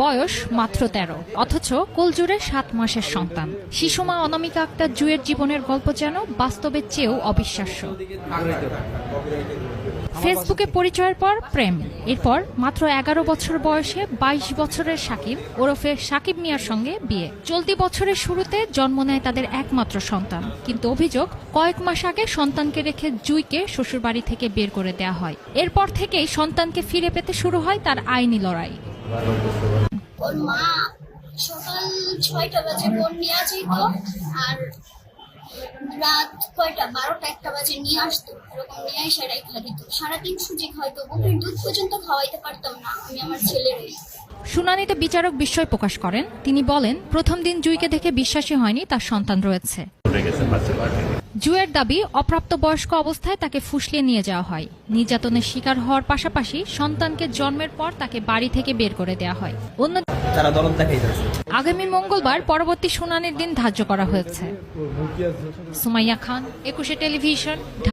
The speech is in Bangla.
বয়স মাত্র ১৩, অথচ কোলজুড়ে ৭ মাসের সন্তান। শিশুমা অনামিকা আক্তার জুয়ের জীবনের গল্প যেন বাস্তবের চেয়েও অবিশ্বাস্য। ফেসবুকে পরিচয়ের পর প্রেম, এরপর মাত্র ১১ বছর বয়সে ২২ বছরের সাকিব ওরফে সাকিব মিয়ার সঙ্গে বিয়ে। চলতি বছরের শুরুতে জন্ম নেয় তাদের একমাত্র সন্তান, কিন্তু অভিযোগ কয়েক মাস আগে সন্তানকে রেখে জুইকে শ্বশুরবাড়ি থেকে বের করে দেওয়া হয়। এরপর থেকেই সন্তানকে ফিরে পেতে শুরু হয় তার আইনি লড়াই। ওর মা সকাল ৬টা বাজে বোন নিয়ে যেত, আর রাত ১২টা-১টা বাজে নিয়ে আসতো। এরকম নিয়ে এসে রেখে দিত। সারাদিন সুজি খাইতো, বুকের দুধ পর্যন্ত খাওয়াইতে পারতাম না আমি আমার ছেলেরই। শুনানিতে বিচারক বিস্ময় প্রকাশ করেন। তিনি বলেন, প্রথম দিন জুইকে দেখে বিশ্বাসই হয়নি তার সন্তান রয়েছে। জুয়ের দাবি, অপ্রাপ্তবয়স্ক অবস্থায় তাকে ফুসলিয়ে নিয়ে যাওয়া হয়। নির্যাতনের শিকার হওয়ার পাশাপাশি সন্তানকে জন্মের পর তাকে বাড়ি থেকে বের করে দেওয়া হয়। আগামী মঙ্গলবার পরবর্তী শুনানির দিন ধার্য করা হয়েছে। সুমাইয়া খান, ২১ টেলিভিশন।